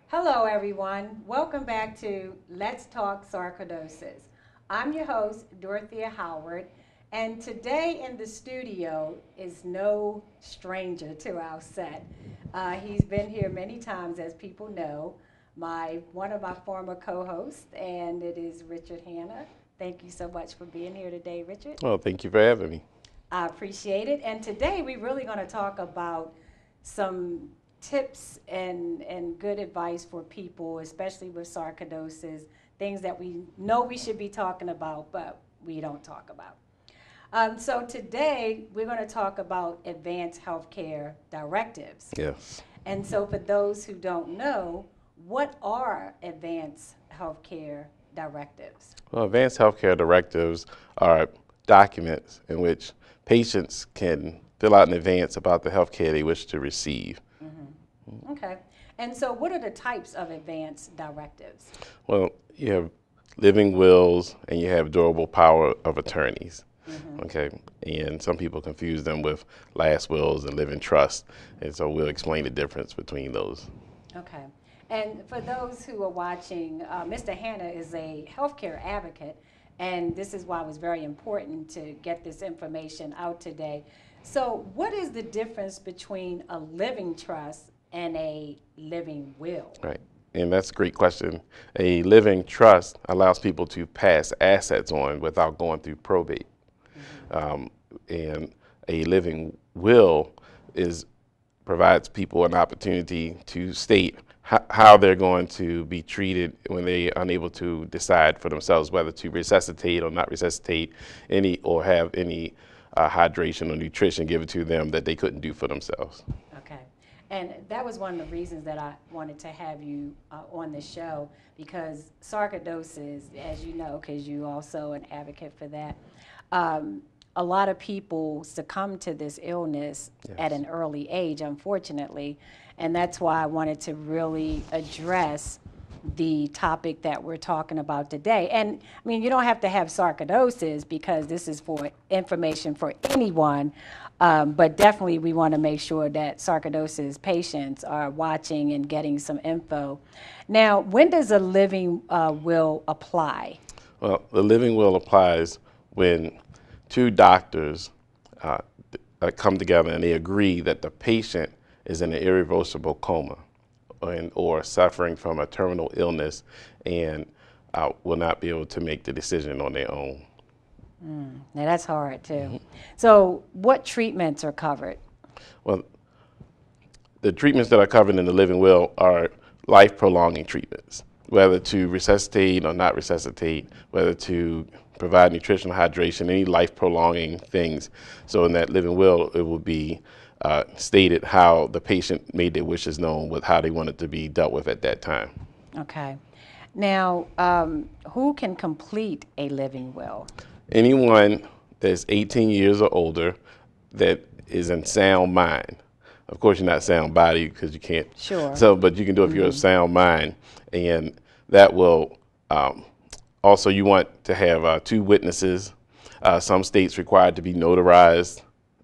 Hello, everyone. Welcome back to Let's Talk Sarcoidosis. I'm your host, Dorothea Howard, and today in the studio is no stranger to our set. He's been here many times, as people know, one of my former co-hosts, and it is Richard Hanna. Thank you so much for being here today, Richard. Well, thank you for having me. I appreciate it. And today we're really going to talk about some tips and good advice for people, especially with sarcoidosis, things that we know we should be talking about, but we don't talk about. So today we're going to talk about advanced healthcare directives. Yes. And so for those who don't know, what are advanced healthcare directives? Well, advanced healthcare directives are documents in which patients can fill out in advance about the healthcare they wish to receive. Okay. And so what are the types of advanced directives? Well, you have living wills and you have durable power of attorneys. Okay, and some people confuse them with last wills and living trust, and so we'll explain the difference between those. Okay. And for those who are watching, Mr. Hanna is a healthcare advocate, and this is why it was very important to get this information out today. So what is the difference between a living trust and a living will? Right, and that's a great question. A living trust allows people to pass assets on without going through probate. And a living will provides people an opportunity to state how they're going to be treated when they're unable to decide for themselves whether to resuscitate or not resuscitate or have any hydration or nutrition given to them that they couldn't do for themselves. Okay. And that was one of the reasons that I wanted to have you on the show, because sarcoidosis, as you know, because you're also an advocate for that, a lot of people succumb to this illness at an early age, unfortunately, and that's why I wanted to really address the topic that we're talking about today. And I mean, you don't have to have sarcoidosis because this is for information for anyone, but definitely we want to make sure that sarcoidosis patients are watching and getting some info. Now, when does a living will apply? Well, the living will applies when two doctors come together and they agree that the patient is in an irreversible coma or suffering from a terminal illness and will not be able to make the decision on their own. Now that's hard too. So what treatments are covered? Well, the treatments that are covered in the living will are life-prolonging treatments, whether to resuscitate or not resuscitate, whether to provide nutritional hydration, any life-prolonging things. So in that living will, it will be stated how the patient made their wishes known with how they wanted to be dealt with at that time. Okay. Now, who can complete a living will? Anyone that's 18 years or older that is in sound mind. Of course, you're not sound body because you can't. Sure. So, but you can do it if you're of sound mind, and that will also you want to have two witnesses. Some states required to be notarized.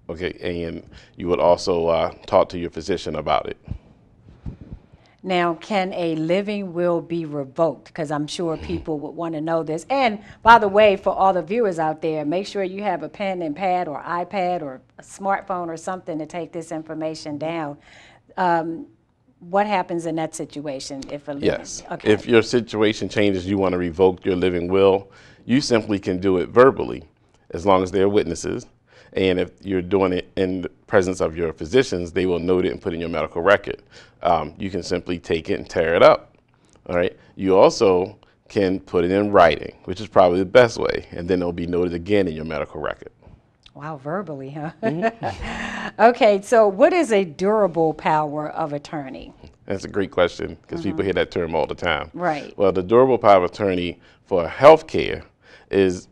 Okay, and you would also talk to your physician about it. Now, can a living will be revoked? Because I'm sure people would want to know this. And by the way, for all the viewers out there, make sure you have a pen and pad or iPad or a smartphone or something to take this information down. What happens in that situation if a living? Yes. Okay. If your situation changes, you want to revoke your living will, you simply can do it verbally as long as there are witnesses. And if you're doing it in the presence of your physicians, they will note it and put it in your medical record. You can simply take it and tear it up. All right. You also can put it in writing, which is probably the best way, and then it'll be noted again in your medical record. Wow, verbally, huh? Okay, so what is a durable power of attorney? That's a great question because people hear that term all the time. Right. Well, the durable power of attorney for healthcare is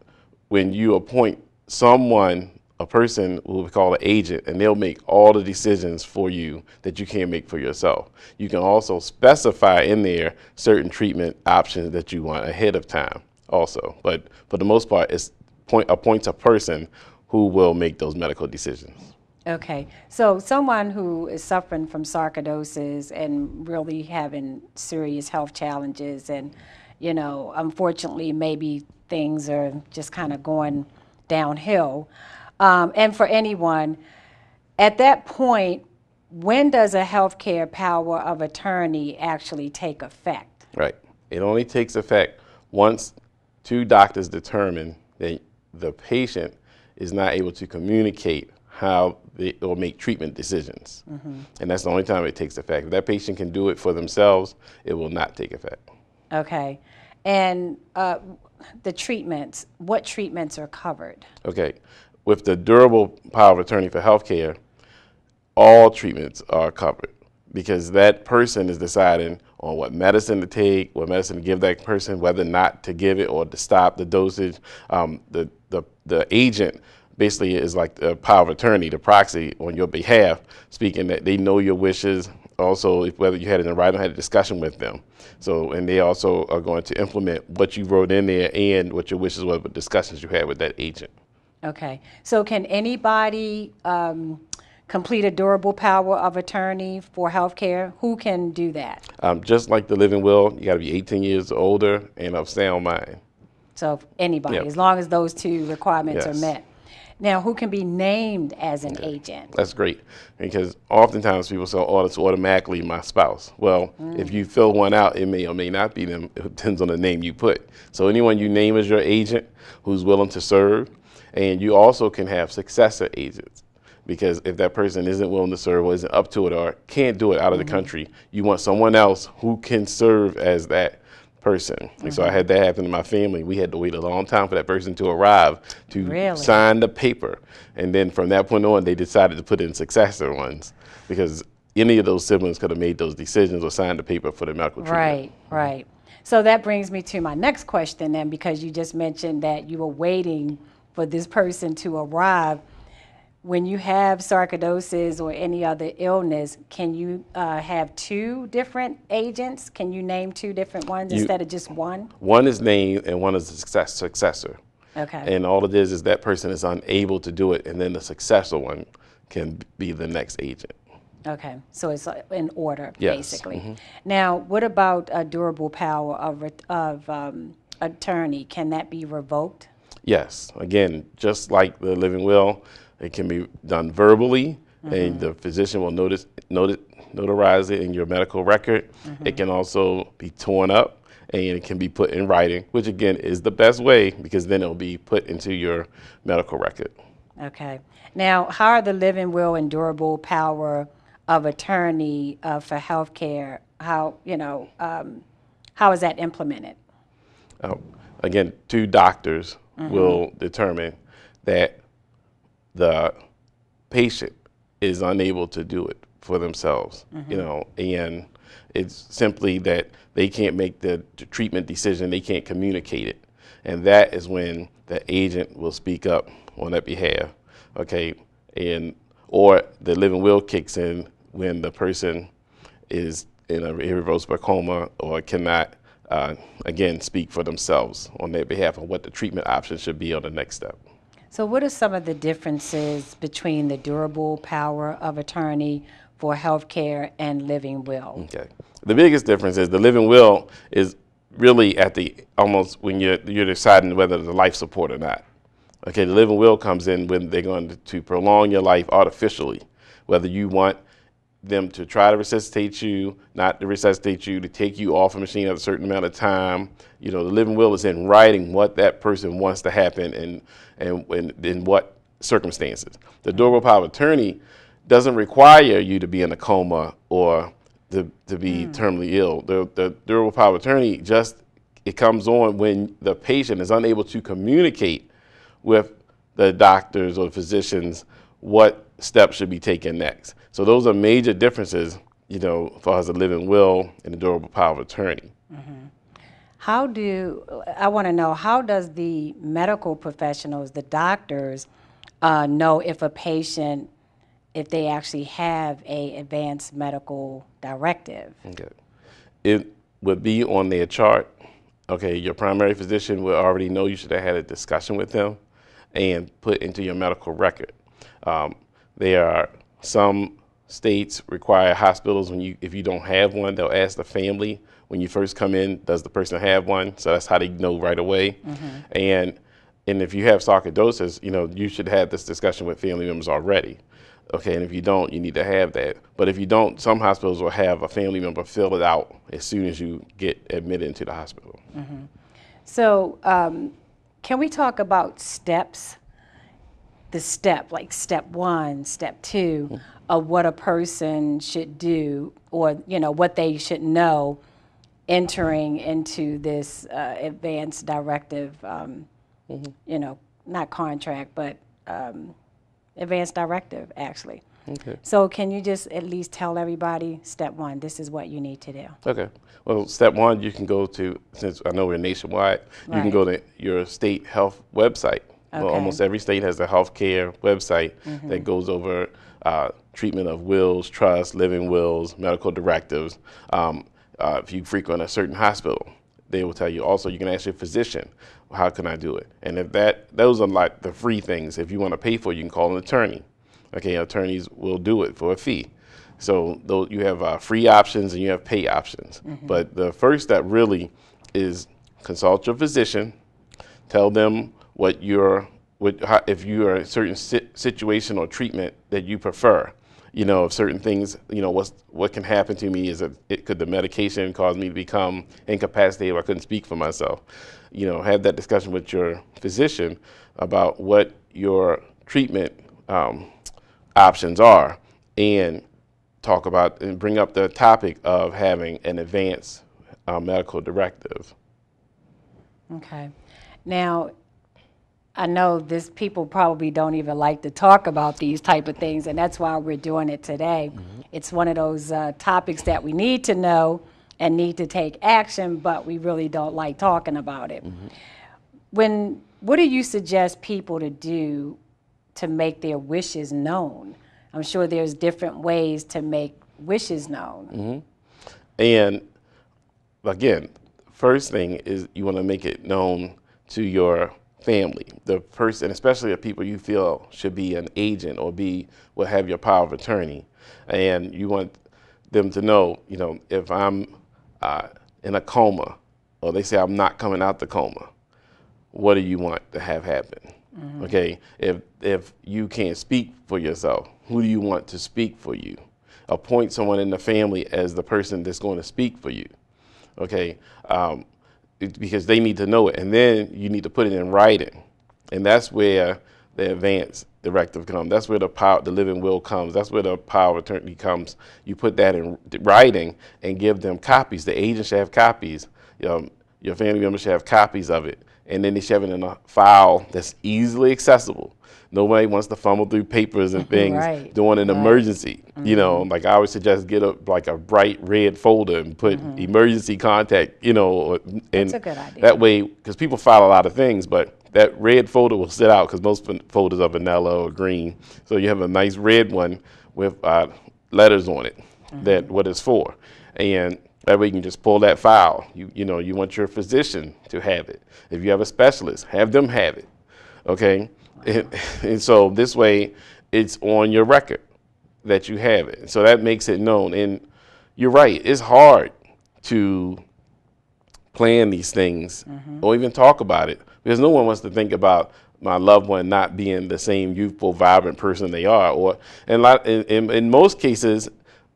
when you appoint someone, a person who we call an agent, and they'll make all the decisions for you that you can't make for yourself. You can also specify in there certain treatment options that you want ahead of time also. But for the most part, it's appoints a person who will make those medical decisions. Okay, so someone who is suffering from sarcoidosis and really having serious health challenges, and unfortunately, maybe things are just kind of going downhill. And for anyone, at that point, when does a healthcare power of attorney actually take effect? Right. It only takes effect once two doctors determine that the patient is not able to communicate how they or make treatment decisions. And that's the only time it takes effect. If that patient can do it for themselves, it will not take effect. Okay, and the treatments, what treatments are covered? Okay. With the durable power of attorney for healthcare, all treatments are covered because that person is deciding on what medicine to take, what medicine to give that person, whether or not to give it or to stop the dosage. The agent basically is like the power of attorney, the proxy on your behalf, speaking that they know your wishes. Also, whether you had it in writing or had a discussion with them. So, and they also are going to implement what you wrote in there and what your wishes were, with discussions you had with that agent. Okay, so can anybody complete a durable power of attorney for healthcare? Who can do that? Just like the living will, you got to be 18 years or older and of sound mind. So anybody, Yep. as long as those two requirements are Yes. met. Now, who can be named as an agent? That's great because oftentimes people say, oh, it's automatically my spouse. Well, if you fill one out, it may or may not be them. It depends on the name you put. So anyone you name as your agent who's willing to serve, and you also can have successor agents. Because if that person isn't willing to serve or isn't up to it or can't do it out of the country, you want someone else who can serve as that person. And so I had that happen in my family. We had to wait a long time for that person to arrive to Really? sign the paper. And then from that point on, they decided to put in successor ones because any of those siblings could have made those decisions or signed the paper for the medical treatment. Right, right. So that brings me to my next question then, because you just mentioned that you were waiting for this person to arrive. When you have sarcoidosis or any other illness, can you have two different agents? Can you name two different ones instead of just one? One is named and one is a successor. Okay. And all it is that person is unable to do it, and then the successor one can be the next agent. Okay, so it's in order, Yes. basically. Now, what about a durable power of attorney? Can that be revoked? Yes. Again, just like the living will, it can be done verbally, and the physician will notarize it in your medical record. It can also be torn up, and it can be put in writing, which again is the best way because then it'll be put into your medical record. Okay. Now, how are the living will and durable power of attorney for healthcare? How is that implemented? Again, two doctors will determine that the patient is unable to do it for themselves, and it's simply that they can't make the treatment decision, they can't communicate it. And that is when the agent will speak up on that behalf, okay? Or the living will kicks in when the person is in an irreversible coma or cannot, again, speak for themselves on their behalf on what the treatment option should be on the next step. So what are some of the differences between the durable power of attorney for healthcare and living will? Okay. The biggest difference is the living will is really at the almost when you're deciding whether there's a life support or not. Okay, the living will comes in when they're going to prolong your life artificially, whether you want them to try to resuscitate you, not to resuscitate you, to take you off a machine at a certain amount of time. The living will is in writing what that person wants to happen and in what circumstances. The durable power of attorney doesn't require you to be in a coma or to be terminally ill. The durable power of attorney it comes on when the patient is unable to communicate with the doctors or physicians what steps should be taken next. So those are major differences, as far as the living will and the durable power of attorney. I want to know, how does the medical professionals, the doctors, know if a patient, if they actually have a advanced medical directive? Okay. It would be on their chart. Okay, your primary physician will already know you should have had a discussion with them and put into your medical record. There are some states require hospitals if you don't have one, they'll ask the family when you first come in, does the person have one? So that's how they know right away. And if you have sarcoidosis, you should have this discussion with family members already. Okay, and if you don't, you need to have that. But if you don't, some hospitals will have a family member fill it out as soon as you get admitted into the hospital. So can we talk about steps? Like step 1, step 2 of what a person should do, or what they should know entering into this advanced directive, not contract, but advanced directive, actually. Okay. So can you just at least tell everybody, step 1, this is what you need to do? Okay. Well, step 1, you can go to, since I know we're nationwide, you can go to your state health website. Okay. Well, almost every state has a healthcare website that goes over treatment of wills, trusts, living wills, medical directives. If you frequent a certain hospital, they will tell you. Also, you can ask your physician, how can I do it? And if those are like the free things. If you want to pay for it, you can call an attorney. Okay, attorneys will do it for a fee. So you have free options and you have pay options. But the first step really is consult your physician, tell them if you're in a certain situation or treatment that you prefer. If certain things, what can happen to me is could the medication cause me to become incapacitated or I couldn't speak for myself. Have that discussion with your physician about what your treatment options are, and talk about and bring up the topic of having an advanced medical directive. Okay. Now, I know people probably don't even like to talk about these type of things, and that's why we're doing it today. It's one of those topics that we need to know and need to take action, but we really don't like talking about it. What do you suggest people to do to make their wishes known? I'm sure there's different ways to make wishes known. And again, first thing is you want to make it known to your family, the person, especially the people you feel should be an agent or will have your power of attorney. And you want them to know, if I'm in a coma, or they say I'm not coming out the coma, what do you want to have happen? Okay, if you can't speak for yourself, who do you want to speak for you? Appoint someone in the family as the person that's going to speak for you. Okay, because they need to know it, and then you need to put it in writing, and that's where the advanced directive comes. That's where the living will comes. That's where the power of attorney comes. You put that in writing and give them copies. The agent should have copies. Your family members should have copies of it, and then they should have it in a file that's easily accessible. Nobody wants to fumble through papers and things during an emergency. Like I always suggest get a bright red folder and put emergency contact, and That's a good idea. That way, because people file a lot of things, but that red folder will sit out because most folders are vanilla or green. So you have a nice red one with letters on it that what it's for. And that way you can just pull that file. You want your physician to have it. If you have a specialist, have them have it. Okay? And so this way it's on your record that you have it. So that makes it known. And you're right, it's hard to plan these things or even talk about it, because no one wants to think about my loved one not being the same youthful, vibrant person they are. In most cases,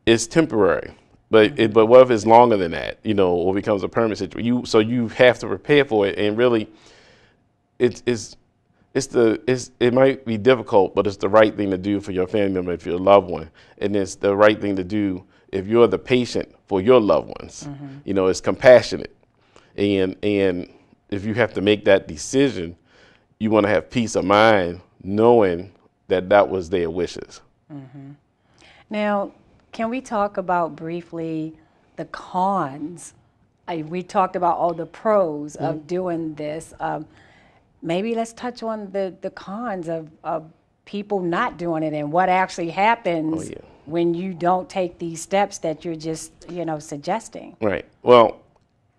it's temporary. But what if it's longer than that, or becomes a permanent situation? So you have to prepare for it. And really, it might be difficult, but it's the right thing to do for your family member, if you're a loved one. And it's the right thing to do if you're the patient for your loved ones. It's compassionate. And if you have to make that decision, you want to have peace of mind knowing that was their wishes. Now, can we talk about briefly the cons? We talked about all the pros of doing this. Maybe let's touch on the cons of people not doing it and what actually happens when you don't take these steps that you're just, suggesting. Right. Well,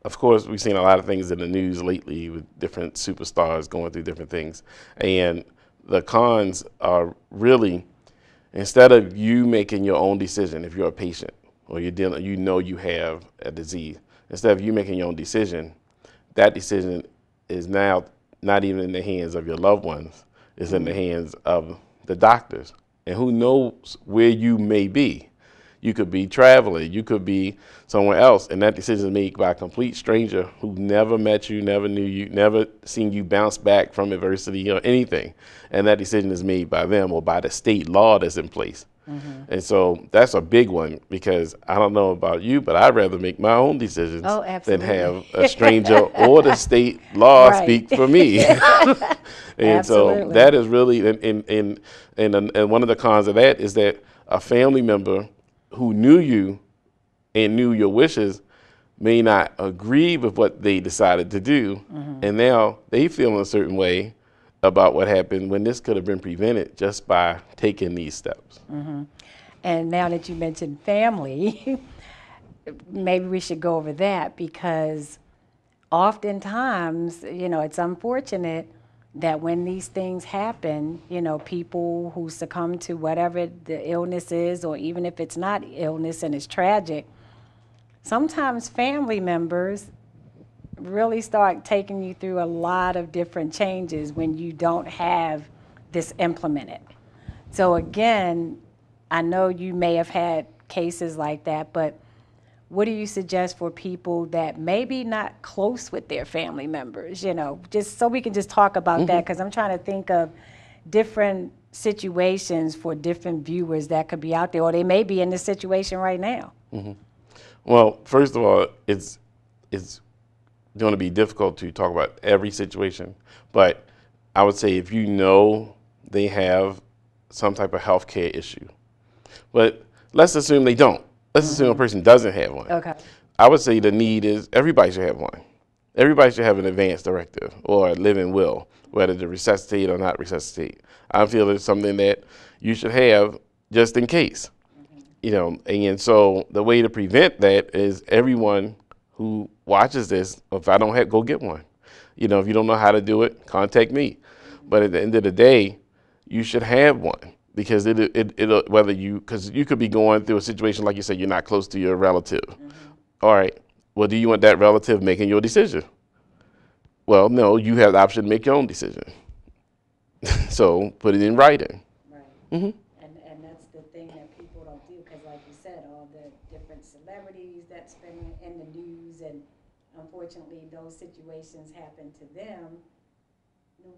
of course, we've seen a lot of things in the news lately with different superstars going through different things. And the cons are really, Instead of you making your own decision, if you're a patient or you're dealing, you know you have a disease, instead of you making your own decision, that decision is now not even in the hands of your loved ones. It's in the hands of the doctors. And who knows where you may be. You could be traveling, you could be somewhere else, and that decision is made by a complete stranger who never met you, never knew you, never seen you bounce back from adversity or anything. And that decision is made by them or by the state law that's in place. And so that's a big one, because I don't know about you, but I'd rather make my own decisions than have a stranger or the state law speak for me. And so that is really, and one of the cons of that is that a family member who knew you and knew your wishes may not agree with what they decided to do. And now they feel in a certain way about what happened when this could have been prevented just by taking these steps. And now that you mentioned family, maybe we should go over that, because oftentimes, you know, it's unfortunate that when these things happen, you know, people who succumb to whatever the illness is, or even if it's not illness and it's tragic, sometimes family members really start taking you through a lot of different changes when you don't have this implemented. So again, I know you may have had cases like that, but what do you suggest for people that may be not close with their family members, you know, just so we can just talk about that, because I'm trying to think of different situations for different viewers that could be out there, or they may be in this situation right now. Well, first of all, it's going to be difficult to talk about every situation, but I would say if you know they have some type of health care issue, but let's assume they don't. Let's assume a person doesn't have one. Okay. I would say the need is everybody should have one. Everybody should have an advance directive or a living will, whether to resuscitate or not resuscitate. I feel it's something that you should have just in case. You know, and so the way to prevent that is everyone who watches this, if I don't have, go get one. You know, if you don't know how to do it, contact me. But at the end of the day, you should have one, because it'll, whether you, because you could be going through a situation, like you said, you're not close to your relative. All right, well, do you want that relative making your decision? Well, no, you have the option to make your own decision. So put it in writing. Right. And that's the thing that people don't do, because like you said, all the different celebrities that's been in the news, and unfortunately those situations happen to them.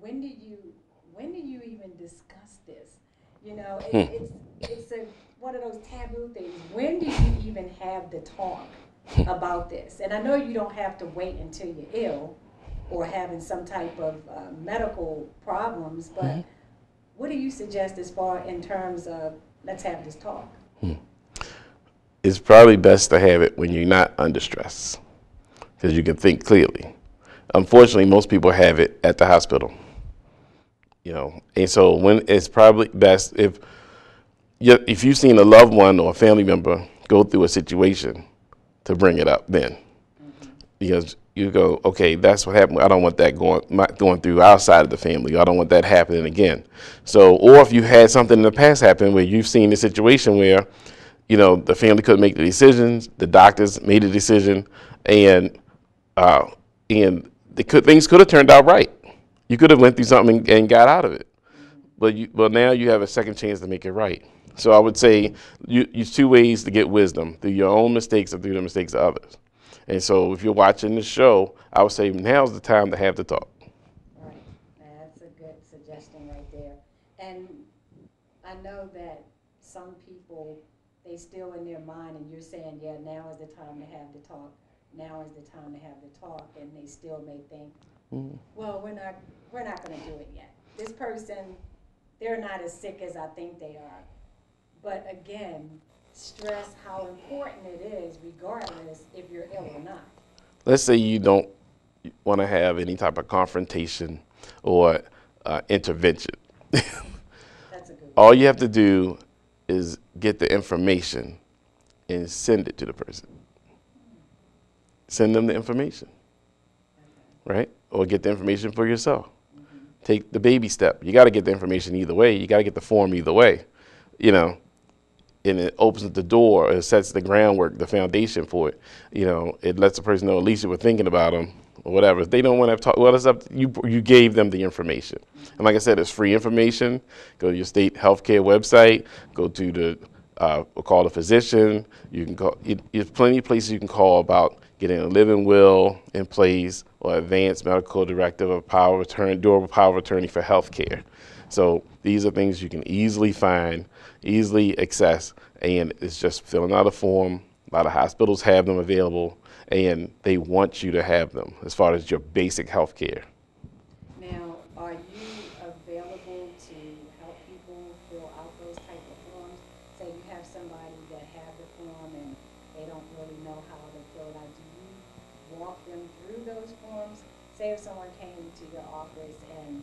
When do you even discuss this? You know, it's one of those taboo things. When do you even have the talk about this? And I know you don't have to wait until you're ill or having some type of medical problems, but what do you suggest as far in terms of let's have this talk? It's probably best to have it when you're not under stress, because you can think clearly. Unfortunately, most people have it at the hospital. You know, and so when it's probably best if you've seen a loved one or a family member go through a situation, to bring it up then. Because you go, okay, that's what happened. I don't want that going through outside of the family. I don't want that happening again. So, or if you had something in the past happen where you've seen a situation where, you know, the family couldn't make the decisions, the doctors made a decision, and things could have turned out right. You could have went through something and got out of it, but now you have a second chance to make it right. So I would say you use two ways to get wisdom: through your own mistakes or through the mistakes of others. And so if you're watching this show, I would say now's the time to have the talk. Right, that's a good suggestion right there. And I know that some people, they still in their mind, and you're saying, yeah, now is the time to have the talk. Now is the time to have the talk, and they still may think, well, we're not going to do it yet. This person, they're not as sick as I think they are. But again, stress how important it is, regardless if you're ill or not. Let's say you don't want to have any type of confrontation or intervention. That's a good one. All you have to do is get the information and send it to the person. Send them the information, right? Or get the information for yourself. Take the baby step. You got to get the information either way. You got to get the form either way. you know, and it opens the door, it sets the groundwork, the foundation for it. You know, it lets the person know at least you were thinking about them or whatever. If they don't want to talk, well, it's up to you. You gave them the information, and like I said, it's free information. Go to your state healthcare website. Go to the call the physician. You can call. There's plenty of places you can call about getting a living will in place or advanced medical directive of power of attorney, durable power of attorney for healthcare. So these are things you can easily find, easily access, and it's just filling out a form. A lot of hospitals have them available, and they want you to have them as far as your basic health care. Now, are you available to help people fill out those type of forms? Say you have somebody that have the form and they don't really know how to fill it out. Do you walk them through those forms? Say if someone came to your office and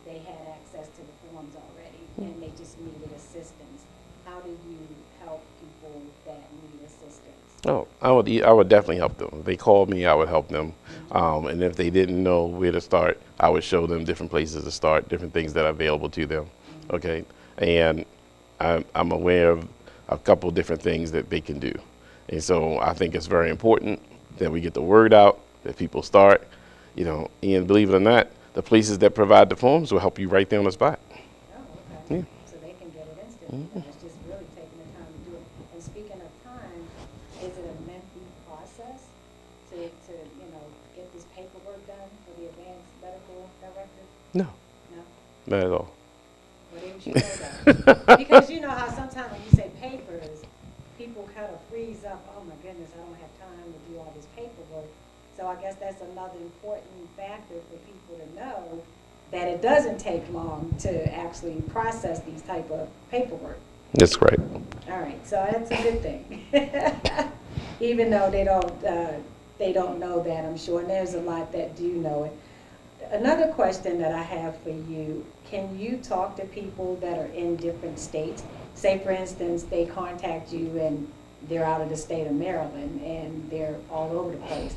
they had access to the forms already and they just needed assistance, how do you help people that need assistance? Oh, I would definitely help them. If they called me, I would help them. And if they didn't know where to start, I would show them different places to start, different things that are available to them. Okay, and I'm aware of a couple different things that they can do. And so I think it's very important that we get the word out, that people start, you know, and believe it or not, the places that provide the forms will help you right there on the spot. Oh, okay. Yeah. So they can get it instantly. It's just really taking the time to do it. And speaking of time, is it a lengthy process to you know, get this paperwork done for the advanced medical directive? No, No? not at all. Well, they should know that. Because you know how sometimes when you say papers, people kind of freeze up, oh my goodness, I don't have time to do all this paperwork. So I guess that's another important factor for people to know, that it doesn't take long to actually process these type of paperwork. That's right. All right, so that's a good thing. Even though they don't know that, I'm sure, and there's a lot that do know it. Another question that I have for you, can you talk to people that are in different states? Say, for instance, they contact you and they're out of the state of Maryland and they're all over the place.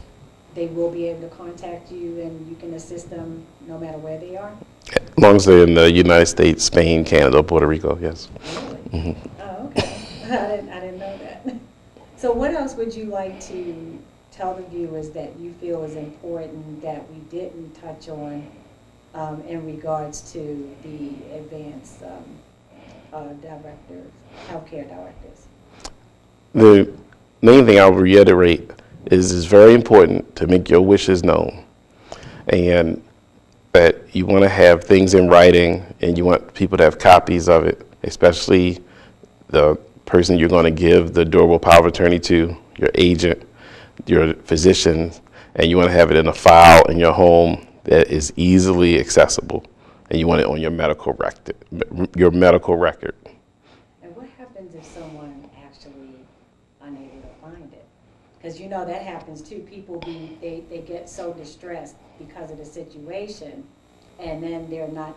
They will be able to contact you and you can assist them no matter where they are? As long as they're in the United States, Spain, Canada, Puerto Rico, yes. Really? Oh, okay. I didn't know that. So what else would you like to tell the viewers that you feel is important that we didn't touch on in regards to the advanced directors, healthcare directors? The main thing I'll reiterate is it's very important to make your wishes known, and that you want to have things in writing and you want people to have copies of it, especially the person you're going to give the durable power of attorney to, your agent, your physician, and you want to have it in a file in your home that is easily accessible, and you want it on your medical record. And what happens if someone actually unable to find it? Because you know that happens too. People they get so distressed because of the situation, and then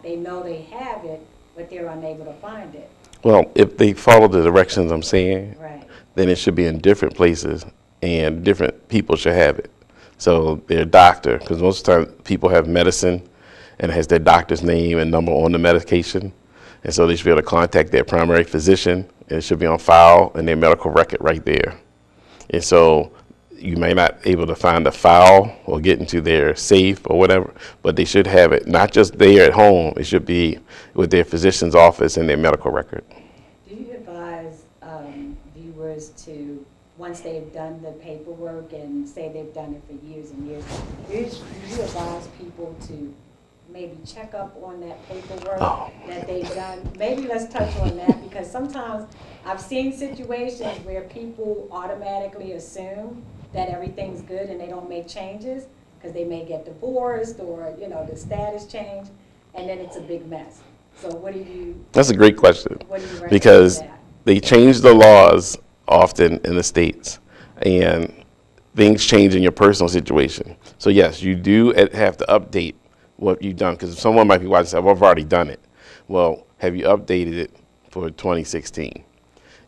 they know they have it, but they're unable to find it. Well, if they follow the directions I'm saying, Right. then it should be in different places and different people should have it. So their doctor, because most of the time people have medicine and it has their doctor's name and number on the medication. And so they should be able to contact their primary physician and it should be on file in their medical record right there. And so you may not able to find the file or get into their safe or whatever, but they should have it not just there at home. It should be with their physician's office and their medical record. Do you advise viewers to, once they've done the paperwork and say they've done it for years and years, do you advise people to maybe check up on that paperwork that they've done? Maybe let's touch on that, because sometimes I've seen situations where people automatically assume that everything's good and they don't make changes because they may get divorced or, you know, the status change, and then it's a big mess. So what do you? That's a great question, what do you recommend because that? they change the laws often in the states and things change in your personal situation. So yes, you do have to update what you've done, because someone might be watching and say, well, I've already done it. Well, have you updated it for 2016?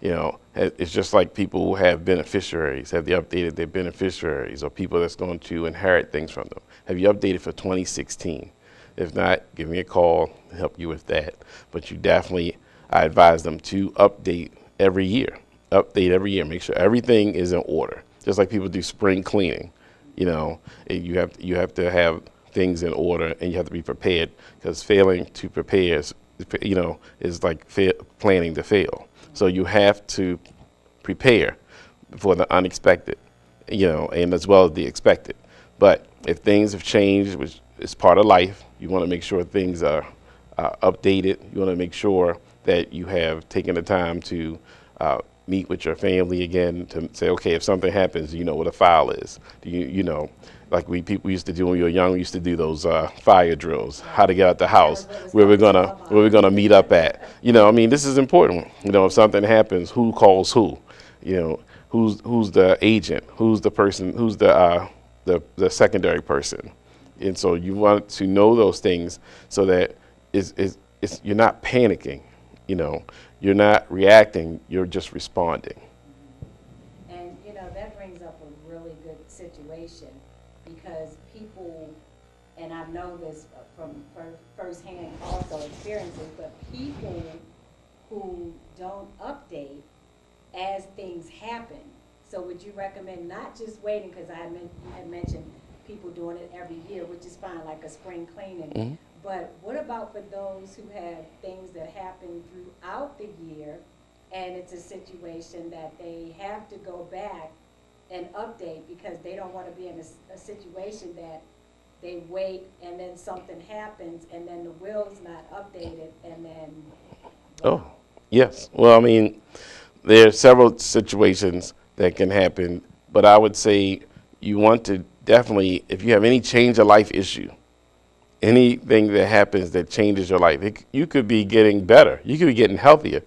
You know, it's just like people who have beneficiaries. Have they updated their beneficiaries, or people that's going to inherit things from them? Have you updated for 2016? If not, give me a call to help you with that. But you definitely I advise them to update every year. Update every year. Make sure everything is in order. Just like people do spring cleaning, you know, you have to have things in order, and you have to be prepared, because failing to prepare is, you know, is like planning to fail. So you have to prepare for the unexpected, you know, and as well as the expected. But if things have changed, which is part of life, you want to make sure things are updated. You want to make sure that you have taken the time to meet with your family again, to say, okay, if something happens, you know what a file is. You know, like people used to do when we were young. We used to do those fire drills, how to get out the house, where we're gonna meet up at. You know, I mean, this is important. You know, if something happens, who calls who? You know, who's the agent? Who's the person? Who's the secondary person? And so you want to know those things so that you're not panicking. You know, you're not reacting. You're just responding. And, you know, that brings up a really good situation, because people, and I know this from firsthand also experiences, but people who don't update as things happen. So would you recommend not just waiting, because you had mentioned people doing it every year, which is fine, like a spring cleaning. Mm-hmm. But what about for those who have things that happen throughout the year, and it's a situation that they have to go back and update because they don't want to be in a situation that they wait and then something happens and then the will's not updated and then, Oh, yes. Well, I mean, there are several situations that can happen, but I would say you want to definitely, if you have any change of life issue, anything that happens that changes your life, you could be getting better, you could be getting healthier,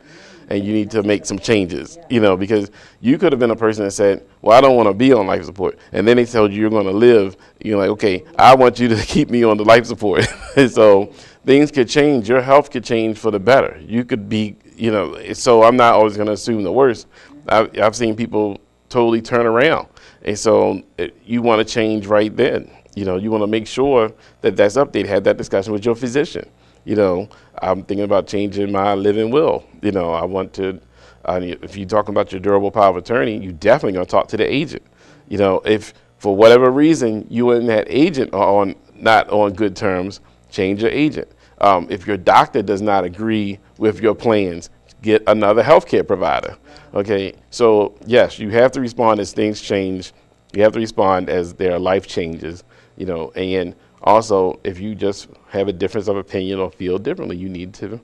and you need to make some changes, you know, because you could have been a person that said, well, I don't want to be on life support, and then they told you you're going to live, you're like, okay, I want you to keep me on the life support. And so things could change, your health could change for the better. You could be, you know, so I'm not always going to assume the worst. I've seen people totally turn around, and so you want to change right then. You know, you want to make sure that that's updated. Have that discussion with your physician. You know, I'm thinking about changing my living will. You know, I want to, if you're talking about your durable power of attorney, you definitely going to talk to the agent. You know, if for whatever reason you and that agent are not on good terms, change your agent. If your doctor does not agree with your plans, get another healthcare provider. Okay, so yes, you have to respond as things change. You have to respond as their life changes. You know, and also if you just have a difference of opinion or feel differently, you need to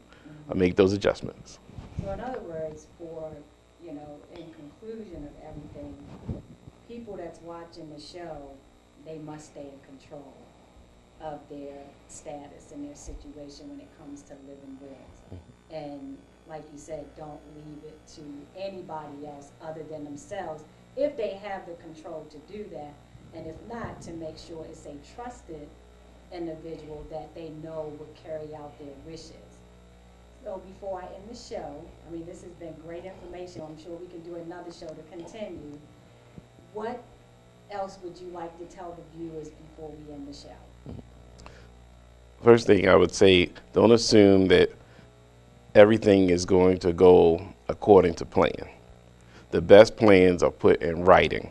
make those adjustments. so in other words, for, you know, in conclusion of everything, people that's watching the show, they must stay in control of their status and their situation when it comes to living wills. And like you said, don't leave it to anybody else other than themselves, if they have the control to do that. And if not, to make sure it's a trusted individual that they know will carry out their wishes. So before I end the show, I mean, this has been great information. I'm sure we can do another show to continue. What else would you like to tell the viewers before we end the show? First thing I would say, don't assume that everything is going to go according to plan. The best plans are put in writing.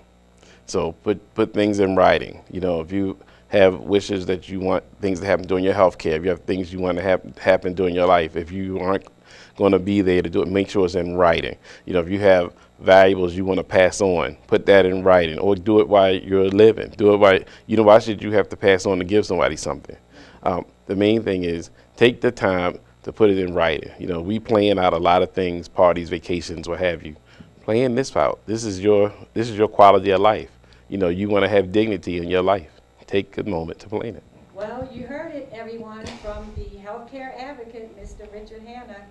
So put things in writing. You know, if you have wishes that you want things to happen during your health care, if you have things you want to happen during your life, if you aren't going to be there to do it, make sure it's in writing. You know, if you have valuables you want to pass on, put that in writing, or do it while you're living. Do it while, you know, why should you have to pass on to give somebody something? The main thing is take the time to put it in writing. You know, we plan out a lot of things, parties, vacations, what have you. Plan this out. This is your quality of life. You know, you want to have dignity in your life. Take a moment to plan it. Well, you heard it, everyone, from the healthcare advocate, Mr. Richard Hanna.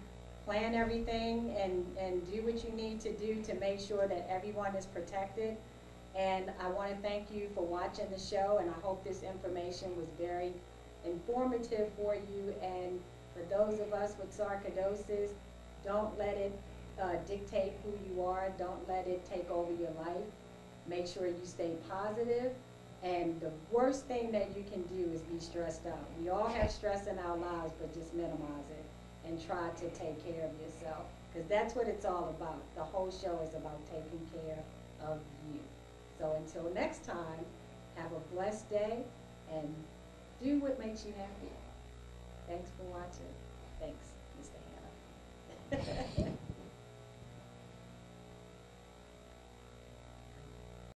Plan everything and do what you need to do to make sure that everyone is protected. And I want to thank you for watching the show, and I hope this information was very informative for you. And for those of us with sarcoidosis, don't let it dictate who you are. Don't let it take over your life. Make sure you stay positive. And the worst thing that you can do is be stressed out. We all have stress in our lives, but just minimize it. and try to take care of yourself. Because that's what it's all about. The whole show is about taking care of you. So until next time, have a blessed day and do what makes you happy. Thanks for watching.